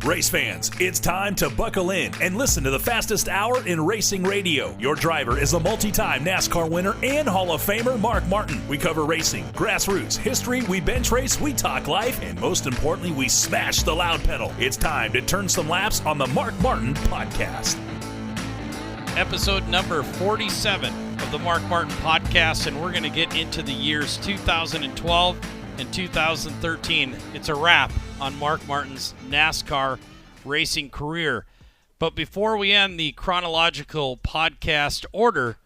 Race fans, it's time to buckle in and listen to the fastest hour in racing radio. Your driver is a multi-time NASCAR winner and Hall of Famer Mark Martin. We cover racing, grassroots, history, we bench race, we talk life, and most importantly, we smash the loud pedal. It's time to turn some laps on the Mark Martin Podcast. Episode number 47 of the Mark Martin Podcast, and we're going to get into the years 2012 and 2013. It's a wrap on Mark Martin's NASCAR racing career. But before we end the chronological podcast order,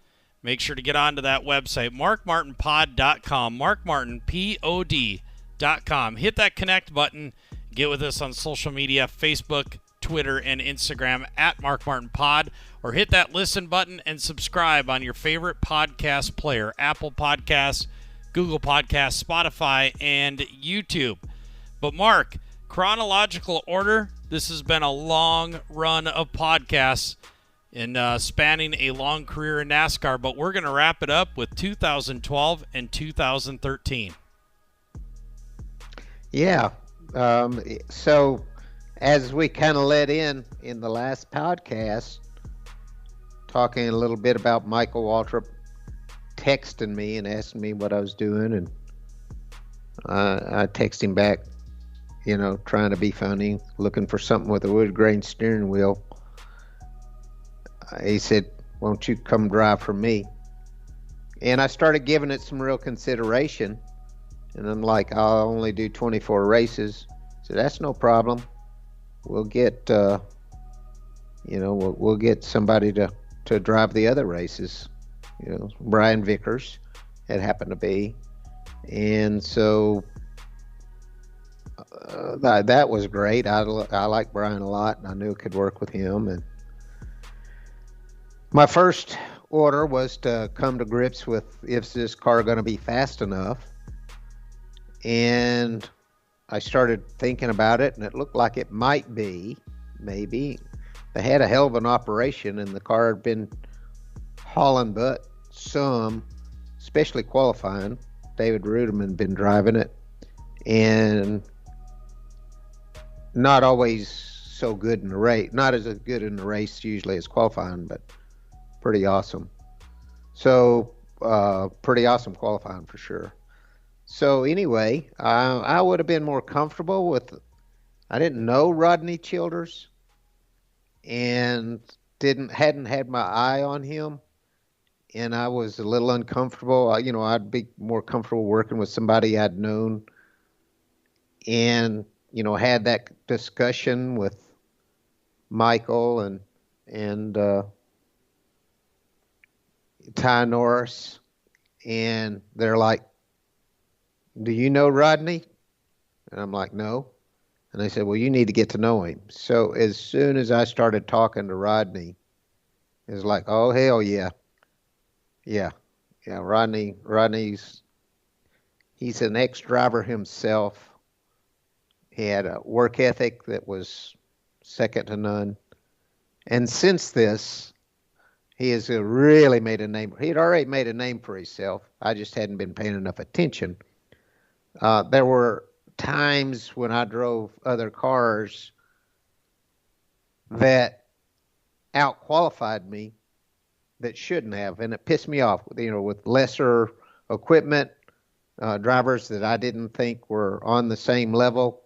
make sure to get onto that website, markmartinpod.com, markmartinpod.com. Hit that connect button. Get with us on social media, Facebook, Twitter, and Instagram at markmartinpod, or hit that listen button and subscribe on your favorite podcast player, Apple Podcasts, Google Podcasts, Spotify, and YouTube. But Mark, chronological order, this has been a long run of podcasts in spanning a long career in NASCAR, but we're going to wrap it up with 2012 and 2013. Yeah. So as we kind of led in the last podcast, talking a little bit about Michael Waltrip texting me and asking me what I was doing, and I text him back, you know, trying to be funny, looking for something with a wood grain steering wheel. He said, "Won't you come drive for me?" And I started giving it some real consideration, and I'm like, "I'll only do 24 races." So that's no problem. We'll get, we'll get somebody to drive the other races. You know, Brian Vickers, it happened to be. And so that was great. I like Brian a lot, and I knew it could work with him. And my first order was to come to grips with, is this car going to be fast enough? And I started thinking about it, and it looked like it might be, maybe. They had a hell of an operation, and the car had been hauling butt some, especially qualifying. David Rudem had been driving it, and not always so good in the race. Not as good in the race usually as qualifying, but pretty awesome. So pretty awesome qualifying for sure. So anyway, I would have been more comfortable with, I didn't know Rodney Childers and hadn't had my eye on him, and I was a little uncomfortable. I'd be more comfortable working with somebody I'd known, and had that discussion with Michael and Ty Norris, and they're like, "Do you know Rodney?" And I'm like, "No." And they said, "Well, you need to get to know him." So as soon as I started talking to Rodney, it was like, "Oh, hell yeah. Yeah. Rodney's he's an ex-driver himself. He had a work ethic that was second to none. And since this, he has really made a name. He had already made a name for himself. I just hadn't been paying enough attention. There were times when I drove other cars that out-qualified me that shouldn't have, and it pissed me off. With lesser equipment, drivers that I didn't think were on the same level,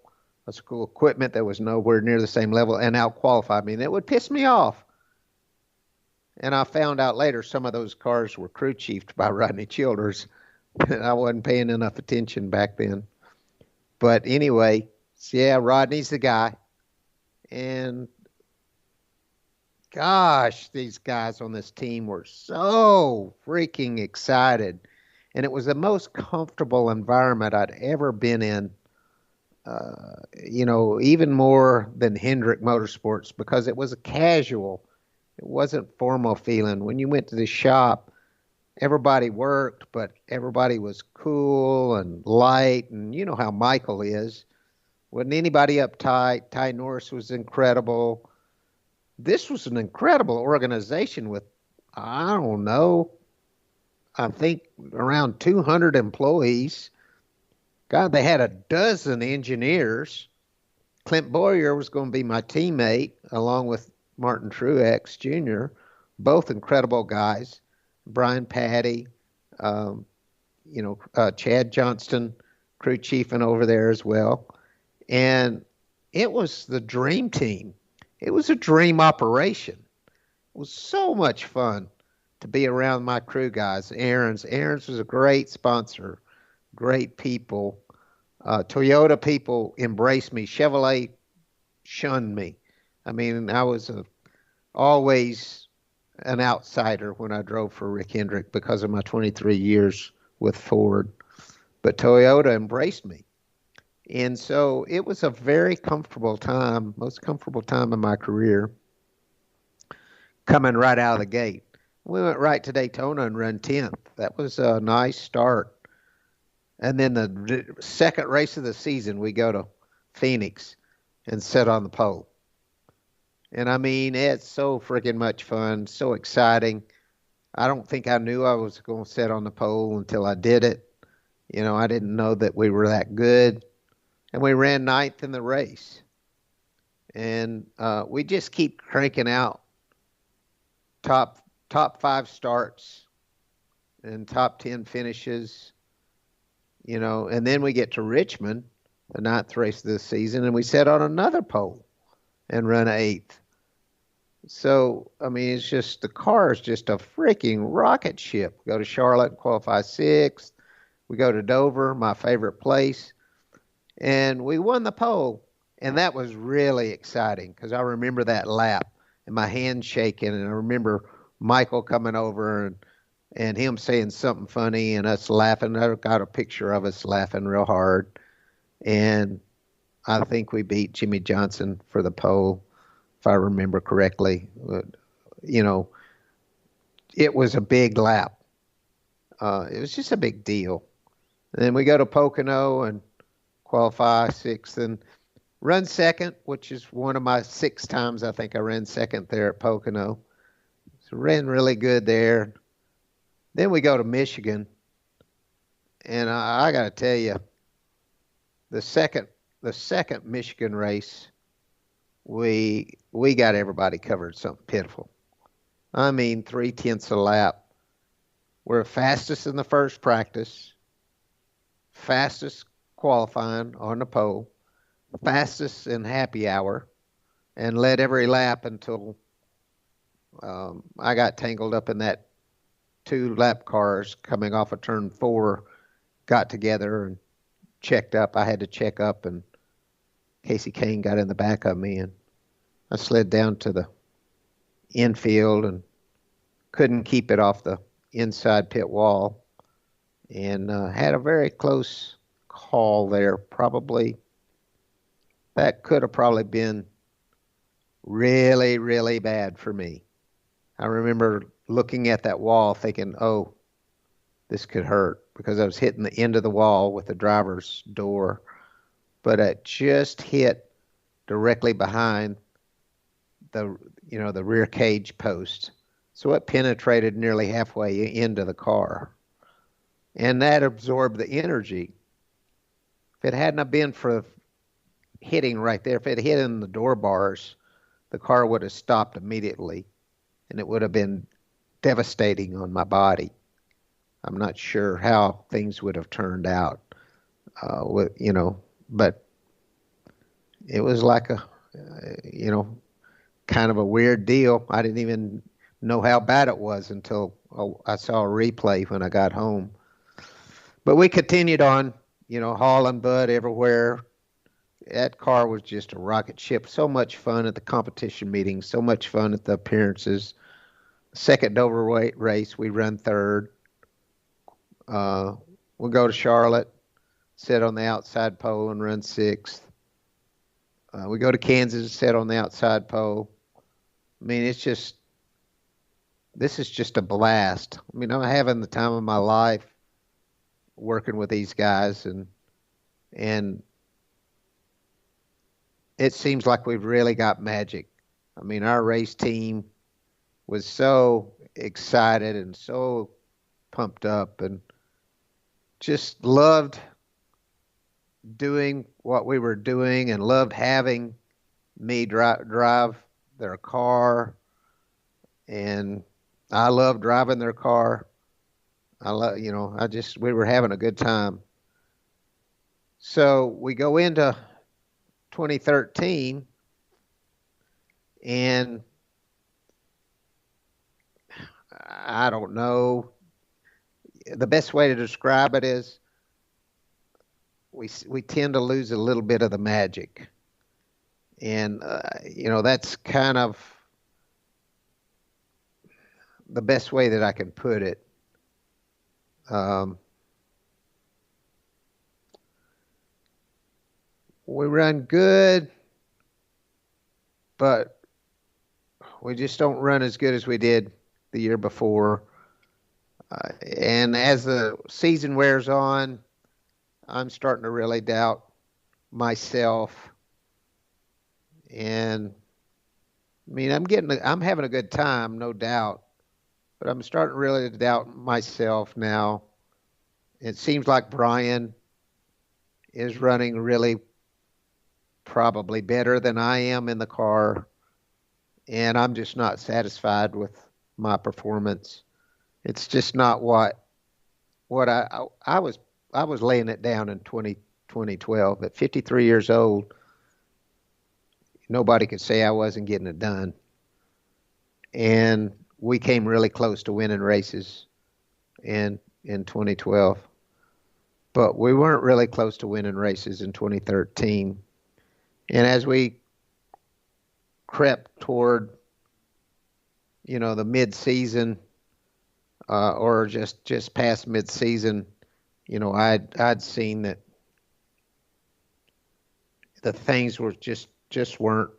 equipment that was nowhere near the same level, and out-qualified me, and it would piss me off. And I found out later some of those cars were crew chiefed by Rodney Childers, and I wasn't paying enough attention back then. But anyway, so yeah, Rodney's the guy. And gosh, these guys on this team were so freaking excited. And it was the most comfortable environment I'd ever been in, even more than Hendrick Motorsports, because it was a casual. It wasn't formal feeling. When you went to the shop, everybody worked, but everybody was cool and light. And you know how Michael is. Wasn't anybody uptight. Ty Norris was incredible. This was an incredible organization with, I don't know, I think around 200 employees. God, they had a dozen engineers. Clint Boyer was going to be my teammate, along with Martin Truex Jr., both incredible guys. Brian Patty, Chad Johnston, crew chiefing over there as well. And it was the dream team. It was a dream operation. It was so much fun to be around my crew guys. Aaron's was a great sponsor, great people. Toyota people embraced me. Chevrolet shunned me. I mean, I was always an outsider when I drove for Rick Hendrick because of my 23 years with Ford. But Toyota embraced me. And so it was a very comfortable time, most comfortable time in my career, coming right out of the gate. We went right to Daytona and run 10th. That was a nice start. And then the second race of the season, we go to Phoenix and sit on the pole. And I mean, it's so freaking much fun, so exciting. I don't think I knew I was going to sit on the pole until I did it. You know, I didn't know that we were that good. And we ran 9th in the race. And we just keep cranking out top 5 starts and top 10 finishes. You know, and then we get to Richmond, the 9th race of the season, and we set on another pole and run 8th. So, I mean, it's just, the car is just a freaking rocket ship. We go to Charlotte, qualify 6th. We go to Dover, my favorite place, and we won the pole. And that was really exciting because I remember that lap and my hand shaking, and I remember Michael coming over and him saying something funny and us laughing. I got a picture of us laughing real hard. And I think we beat Jimmy Johnson for the pole, if I remember correctly. You know, it was a big lap. It was just a big deal. And then we go to Pocono and qualify 6th and run 2nd, which is one of my 6 times I think I ran 2nd there at Pocono. So ran really good there. Then we go to Michigan, and I got to tell you, the second Michigan race, we got everybody covered something pitiful. I mean, 3/10 a lap. We're fastest in the first practice, fastest qualifying on the pole, fastest in happy hour, and led every lap until I got tangled up in that 2 lap cars coming off of turn 4 got together and checked up. I had to check up, and Casey Kane got in the back of me, and I slid down to the infield and couldn't keep it off the inside pit wall, and had a very close call there. That could have probably been really, really bad for me. I remember looking at that wall thinking, oh, this could hurt, because I was hitting the end of the wall with the driver's door, but it just hit directly behind the rear cage post. So it penetrated nearly halfway into the car, and that absorbed the energy. If it hadn't have been for hitting right there, if it hit in the door bars, the car would have stopped immediately, and it would have been devastating on my body. I'm not sure how things would have turned out, but it was like kind of a weird deal. I didn't even know how bad it was until I saw a replay when I got home. But we continued on, hauling Bud everywhere. That car was just a rocket ship. So much fun at the competition meetings, so much fun at the appearances. Second Dover race, we run 3rd. We'll go to Charlotte, sit on the outside pole and run 6th. We go to Kansas, sit on the outside pole. I mean, this is just a blast. I mean, I'm having the time of my life working with these guys, and it seems like we've really got magic. I mean, our race team was so excited and so pumped up and just loved doing what we were doing and loved having me drive their car, and I loved driving their car. We were having a good time. So we go into 2013, and I don't know. The best way to describe it is we tend to lose a little bit of the magic, and that's kind of the best way that I can put it. We run good, but we just don't run as good as we did the year before. And as the season wears on, I'm starting to really doubt myself. And I mean, I'm having a good time, no doubt, but I'm starting really to doubt myself now. It seems like Brian is running really probably better than I am in the car, and I'm just not satisfied with my performance. It's just not what I was laying it down in 2012. At 53 years old, nobody could say I wasn't getting it done. And we came really close to winning races in 2012. But we weren't really close to winning races in 2013. And as we crept toward, the mid-season, or just past mid-season, I'd seen that the things were just weren't.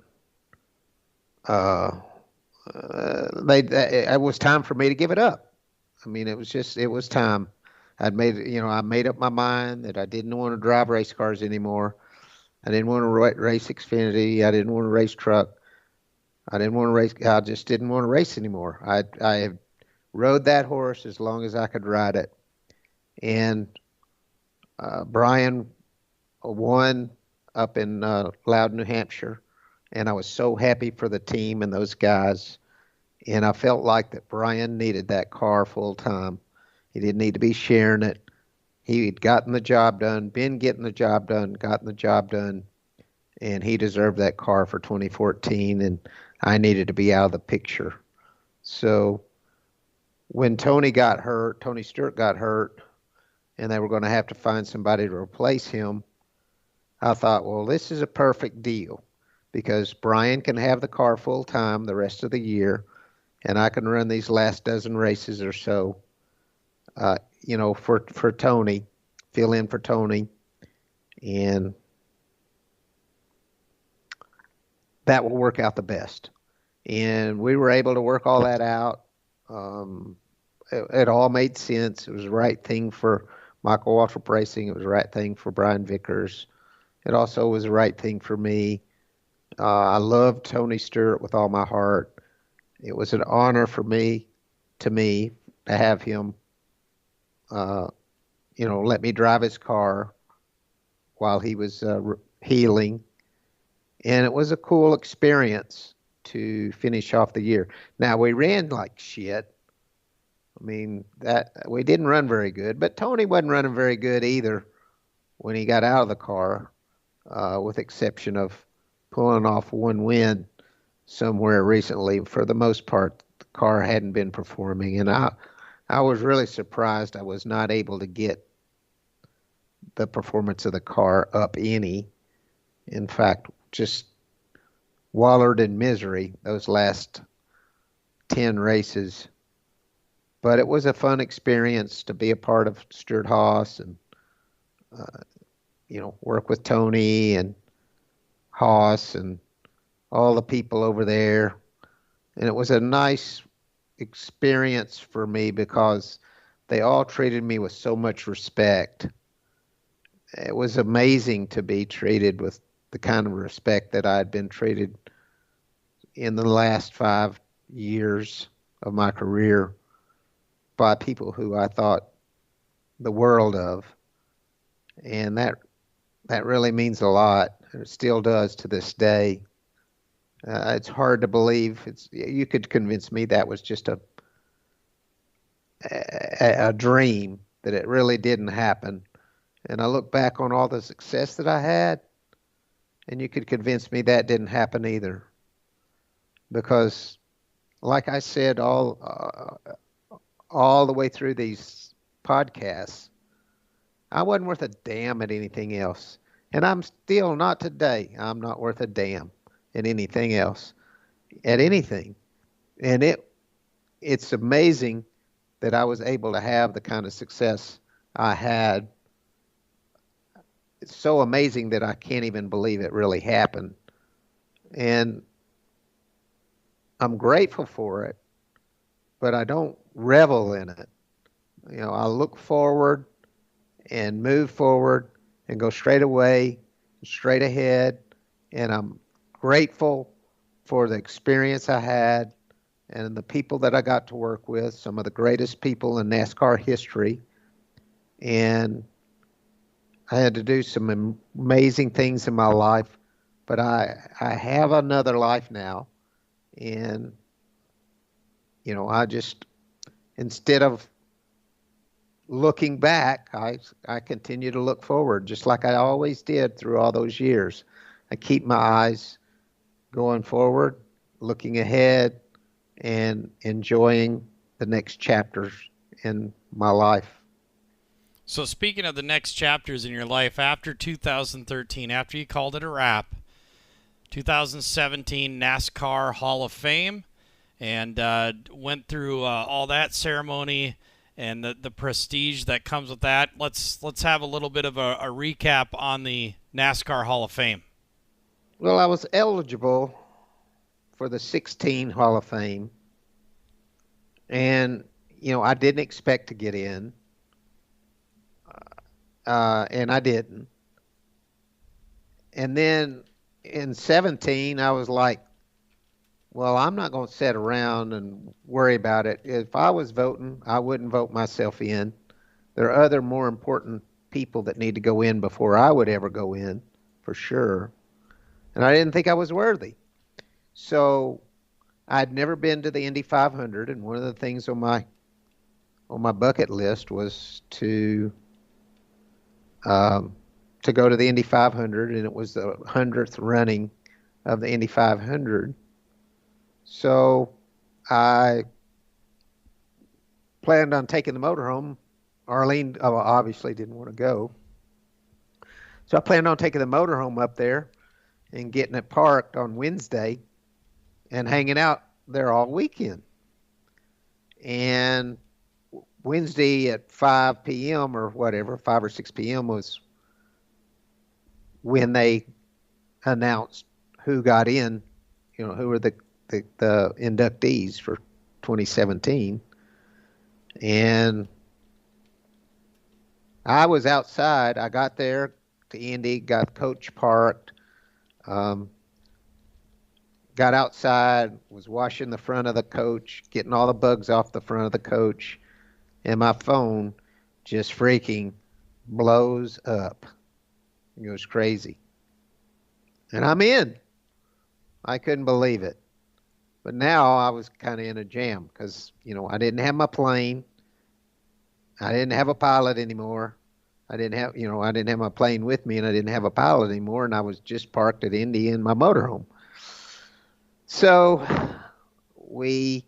It was time for me to give it up. I mean, it was time. I made up my mind that I didn't want to drive race cars anymore. I didn't want to race Xfinity. I didn't want to race truck. I just didn't want to race anymore. I had rode that horse as long as I could ride it. And Brian won up in Loudon, New Hampshire, and I was so happy for the team and those guys. And I felt like that Brian needed that car full time. He didn't need to be sharing it. He'd gotten the job done, been getting the job done, gotten the job done, and he deserved that car for 2014, and I needed to be out of the picture. So when Tony Stewart got hurt, and they were going to have to find somebody to replace him, I thought, well, this is a perfect deal because Brian can have the car full time the rest of the year, and I can run these last dozen races or so, for Tony, fill in for Tony, and that will work out the best. And we were able to work all that out. It all made sense. It was the right thing for Michael Waltrip Racing. It was the right thing for Brian Vickers. It also was the right thing for me. I loved Tony Stewart with all my heart. It was an honor for me to have him, let me drive his car while he was healing. And it was a cool experience to finish off the year. Now, we ran like shit. I mean, that we didn't run very good, but Tony wasn't running very good either when he got out of the car, with exception of pulling off one win somewhere recently. For the most part, the car hadn't been performing, and I was really surprised I was not able to get the performance of the car up any. In fact, just wallowed in misery those last 10 races. But it was a fun experience to be a part of Stewart-Haas and, work with Tony and Haas and all the people over there. And it was a nice experience for me because they all treated me with so much respect. It was amazing to be treated with the kind of respect that I had been treated in the last 5 years of my career by people who I thought the world of. And that really means a lot. It still does to this day. It's hard to believe. You could convince me that was just a dream, that it really didn't happen. And I look back on all the success that I had, and you could convince me that didn't happen either. Because, like I said, all the way through these podcasts, I wasn't worth a damn at anything else. And I'm still not today. I'm not worth a damn at anything else, at anything. And it's amazing that I was able to have the kind of success I had. It's so amazing that I can't even believe it really happened. And I'm grateful for it, but I don't revel in it. I look forward and move forward and go straight away, straight ahead. And I'm grateful for the experience I had and the people that I got to work with, some of the greatest people in NASCAR history. And I had to do some amazing things in my life, but I have another life now. And, I just, instead of looking back, I continue to look forward, just like I always did through all those years. I keep my eyes going forward, looking ahead, and enjoying the next chapters in my life. So speaking of the next chapters in your life, after 2013, after you called it a wrap, 2017 NASCAR Hall of Fame, and went through all that ceremony and the prestige that comes with that. Let's have a little bit of a recap on the NASCAR Hall of Fame. Well, I was eligible for the 16 Hall of Fame, and I didn't expect to get in, and I didn't. And then in 17, I was like, well, I'm not going to sit around and worry about it. If I was voting, I wouldn't vote myself in. There are other more important people that need to go in before I would ever go in, for sure. And I didn't think I was worthy. So I'd never been to the Indy 500, and one of the things on my bucket list was to go to the Indy 500, and it was the 100th running of the Indy 500. So I planned on taking the motorhome. Arlene obviously didn't want to go. So I planned on taking the motorhome up there and getting it parked on Wednesday and hanging out there all weekend. And Wednesday at 5 p.m. or whatever, 5 or 6 p.m. was when they announced who got in, who were the inductees for 2017. And I was outside. I got there to Indy, got the coach parked, got outside, was washing the front of the coach, getting all the bugs off the front of the coach, and my phone just freaking blows up. It goes crazy. And I'm in. I couldn't believe it. But now I was kind of in a jam because, I didn't have my plane. I didn't have a pilot anymore. I didn't have my plane with me, and I didn't have a pilot anymore, and I was just parked at Indy in my motorhome. So we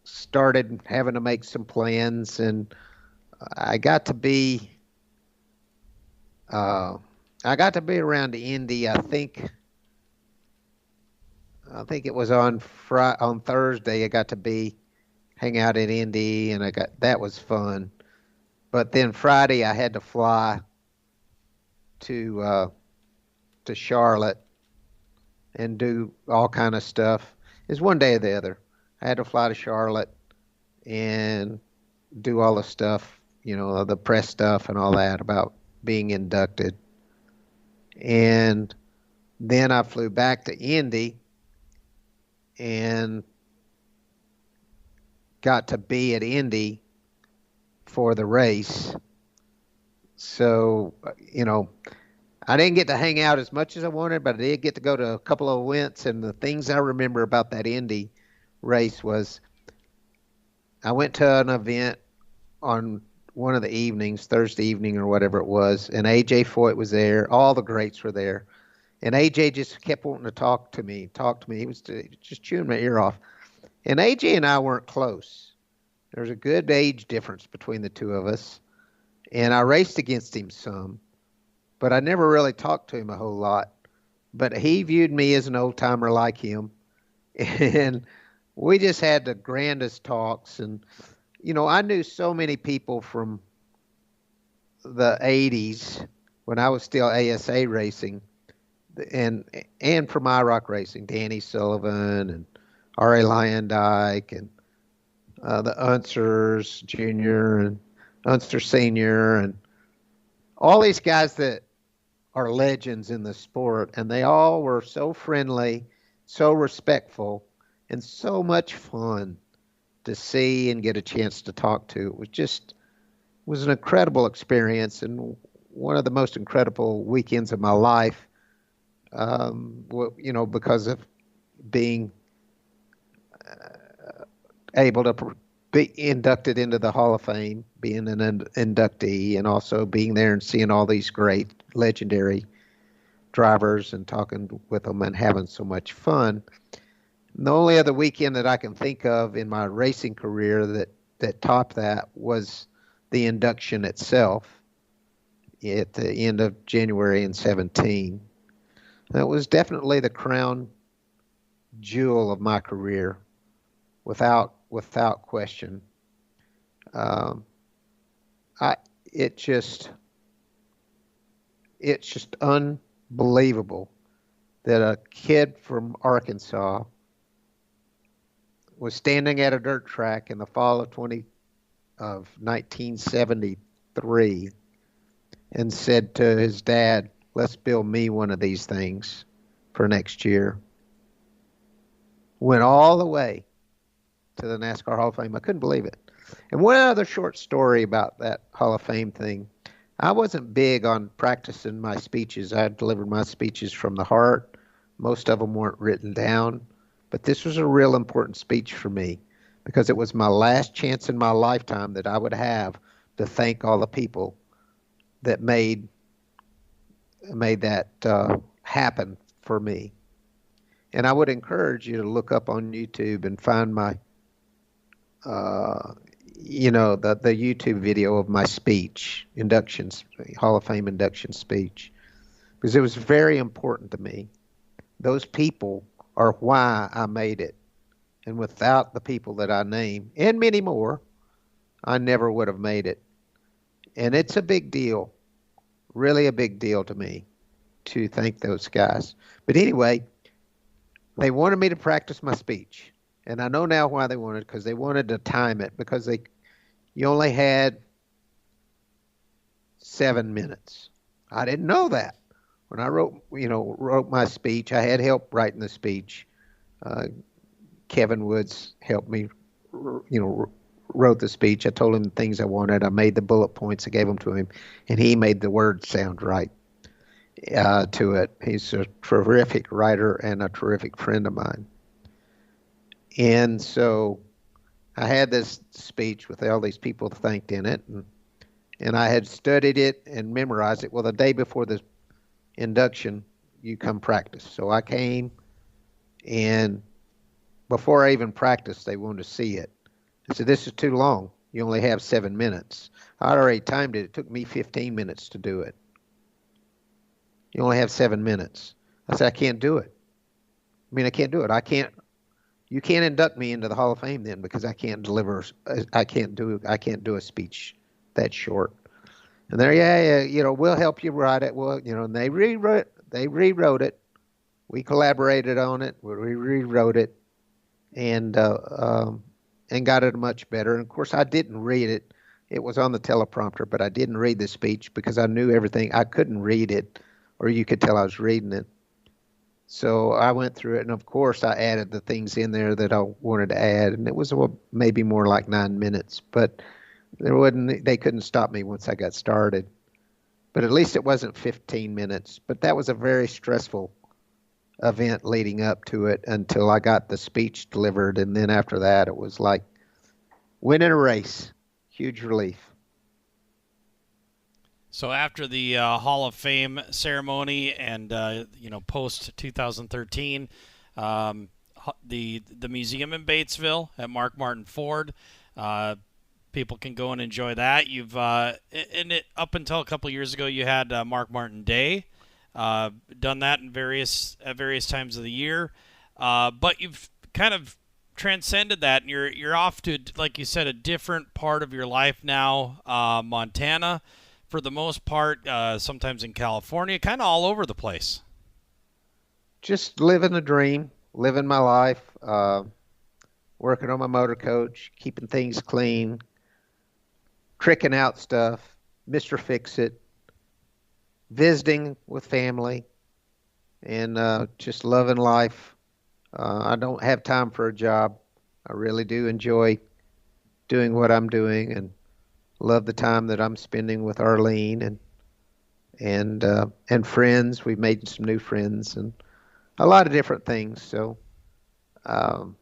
started having to make some plans, and I got to be around Indy. I think it was on Thursday. I got to hang out at Indy, and that was fun. But then Friday I had to fly to Charlotte and do all kind of stuff. It's one day or the other. I had to fly to Charlotte and do all the stuff, the press stuff and all that about being inducted. And then I flew back to Indy and got to be at Indy for the race. So, I didn't get to hang out as much as I wanted, but I did get to go to a couple of events. And the things I remember about that Indy race was I went to an event on one of the evenings, Thursday evening or whatever it was, and A.J. Foyt was there. All the greats were there. And A.J. just kept wanting to talk to me. He was just chewing my ear off. And A.J. and I weren't close. There was a good age difference between the two of us. And I raced against him some, but I never really talked to him a whole lot. But he viewed me as an old-timer like him. And we just had the grandest talks. And, you know, I knew so many people from the 80s when I was still ASA racing and from IROC racing, Danny Sullivan and R.A. Lyondike and the Unsers Jr. and Unser Sr. and all these guys that are legends in the sport. And they all were so friendly, so respectful, and so much fun to see and get a chance to talk to. It was an incredible experience and one of the most incredible weekends of my life, you know, because of being able to be inducted into the Hall of Fame, being an inductee, and also being there and seeing all these great legendary drivers and talking with them and having so much fun. And the only other weekend that I can think of in my racing career that topped that was the induction itself at the end of January in 2017. That was definitely the crown jewel of my career, without question. It's just unbelievable that a kid from Arkansas was standing at a dirt track in the fall of 1973 and said to his dad, "Let's build me one of these things for next year." Went all the way to the NASCAR Hall of Fame. I couldn't believe it. And one other short story about that Hall of Fame thing. I wasn't big on practicing my speeches. I delivered my speeches from the heart. Most of them weren't written down. But this was a real important speech for me because it was my last chance in my lifetime that I would have to thank all the people that made that happen for me. And I would encourage you to look up on YouTube and find my, the YouTube video of my speech, Hall of Fame induction speech, because it was very important to me. Those people are why I made it. And without the people that I name, and many more, I never would have made it. And it's a big deal, really a big deal to me to thank those guys. But anyway, they wanted me to practice my speech. And I know now why they wanted, because they wanted to time it, because you only had 7 minutes. I didn't know that. When I wrote my speech, I had help writing the speech. Kevin Woods helped me, wrote the speech. I told him the things I wanted. I made the bullet points. I gave them to him, and he made the words sound right to it. He's a terrific writer and a terrific friend of mine. And so I had this speech with all these people thanked in it, and I had studied it and memorized it. Well, the day before the induction, you come practice. So I came, and before I even practiced, they wanted to see it. I said, "This is too long. You only have 7 minutes." I already timed it. It took me 15 minutes to do it. You only have 7 minutes. I said, "I can't do it. I can't do it. You can't induct me into the Hall of Fame then, because I can't deliver. I can't do a speech that short." And they're, we'll help you write it. Well, and they rewrote it. We collaborated on it. We rewrote it, and got it much better. And of course, I didn't read it. It was on the teleprompter, but I didn't read the speech because I knew everything. I couldn't read it, or you could tell I was reading it. So I went through it, and of course, I added the things in there that I wanted to add, and it was maybe more like 9 minutes, but they couldn't stop me once I got started. but at least it wasn't 15 minutes. But that was a very stressful event leading up to it until I got the speech delivered. And then after that, it was like winning a race. Huge relief. So after the Hall of Fame ceremony and post 2013, the museum in Batesville at Mark Martin Ford, people can go and enjoy that. You've up until a couple years ago, you had Mark Martin Day, done that at various times of the year, but you've kind of transcended that, and you're off to, like you said, a different part of your life now, Montana. For the most part, sometimes in California, kind of all over the place. Just living the dream, living my life, working on my motor coach, keeping things clean, tricking out stuff, Mr. Fix-It, visiting with family, and just loving life. I don't have time for a job. I really do enjoy doing what I'm doing, and love the time that I'm spending with Arlene and friends. We've made some new friends and a lot of different things. So I'm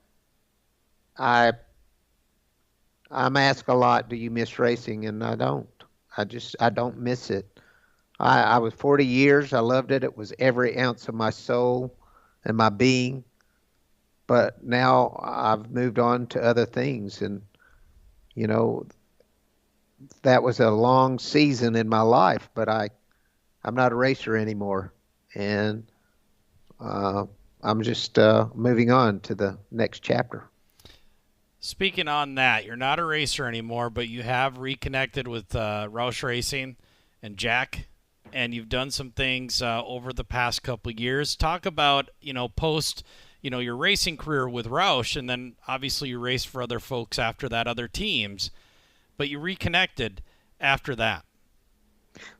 asked a lot, do you miss racing? And I don't. I don't miss it. I was 40 years. I loved it. It was every ounce of my soul and my being. But now I've moved on to other things, and that was a long season in my life, but I'm not a racer anymore, and I'm just moving on to the next chapter. Speaking on that, you're not a racer anymore, but you have reconnected with Roush Racing and Jack, and you've done some things over the past couple of years. Talk about, post, your racing career with Roush, and then obviously you raced for other folks after that, other teams, but you reconnected after that.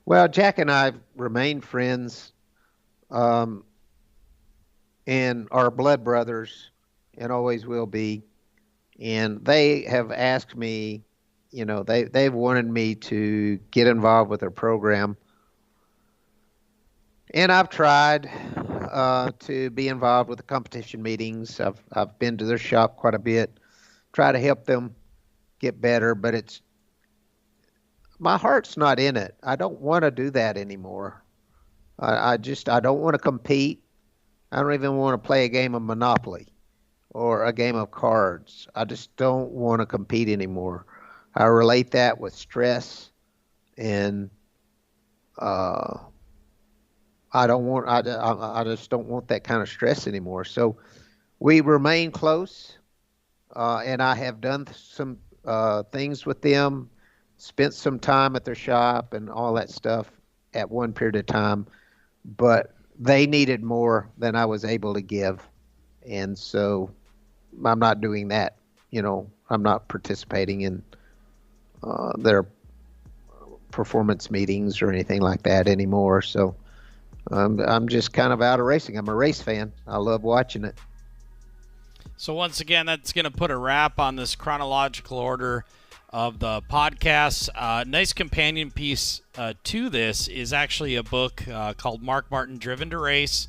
Well, Jack and I remained friends, and are blood brothers, and always will be. And they have asked me, they've wanted me to get involved with their program. And I've tried to be involved with the competition meetings. I've been to their shop quite a bit, try to help them get better, but my heart's not in it. I don't want to do that anymore. I don't want to compete. I don't even want to play a game of Monopoly or a game of cards. I just don't want to compete anymore. I relate that with stress, and I just don't want that kind of stress anymore. So we remain close, and I have done some things with them, spent some time at their shop and all that stuff at one period of time, but they needed more than I was able to give. And so I'm not doing that. I'm not participating in their performance meetings or anything like that anymore. So I'm just kind of out of racing. I'm a race fan. I love watching it. So once again, that's going to put a wrap on this chronological order of the podcast. Nice companion piece to this is actually a book called Mark Martin Driven to Race.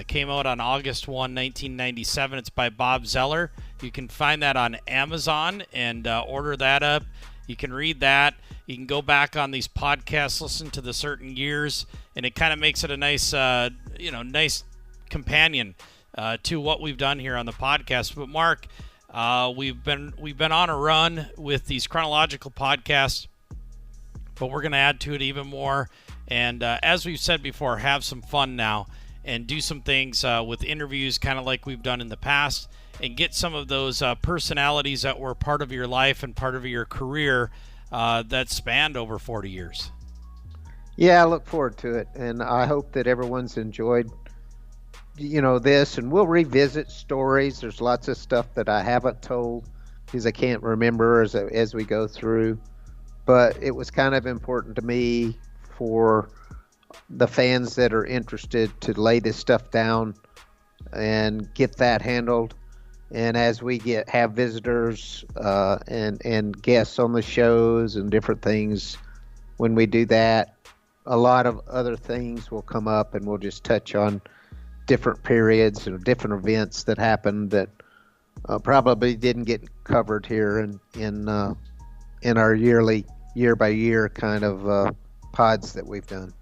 Came out on August 1, 1997. It's by Bob Zeller. You can find that on Amazon and order that up. You can read that. You can go back on these podcasts, listen to the certain years, and it kind of makes it a nice, nice companion to what we've done here on the podcast. But Mark, we've been on a run with these chronological podcasts, but we're going to add to it even more. And as we've said before, have some fun now and do some things with interviews, kind of like we've done in the past, and get some of those personalities that were part of your life and part of your career that spanned over 40 years. Yeah, I look forward to it, and I hope that everyone's enjoyed this, and we'll revisit stories. There's lots of stuff that I haven't told because I can't remember as we go through, but it was kind of important to me for the fans that are interested to lay this stuff down and get that handled. And as we have visitors and guests on the shows and different things, when we do that, a lot of other things will come up, and we'll just touch on different periods and different events that happened that probably didn't get covered here in our yearly, year-by-year kind of pods that we've done.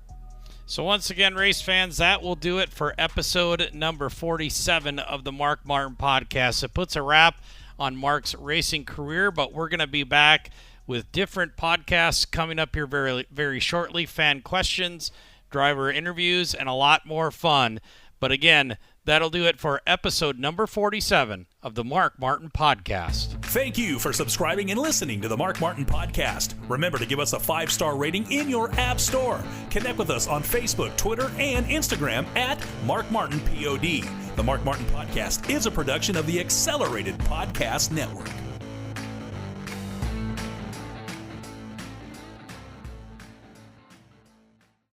So once again, race fans, that will do it for episode number 47 of the Mark Martin Podcast. It puts a wrap on Mark's racing career, but we're going to be back with different podcasts coming up here very, very shortly. Fan questions, driver interviews, and a lot more fun. But again, that'll do it for episode number 47 of the Mark Martin Podcast. Thank you for subscribing and listening to the Mark Martin Podcast. Remember to give us a 5-star rating in your app store. Connect with us on Facebook, Twitter, and Instagram at Mark Martin POD. The Mark Martin Podcast is a production of the Accelerated Podcast Network.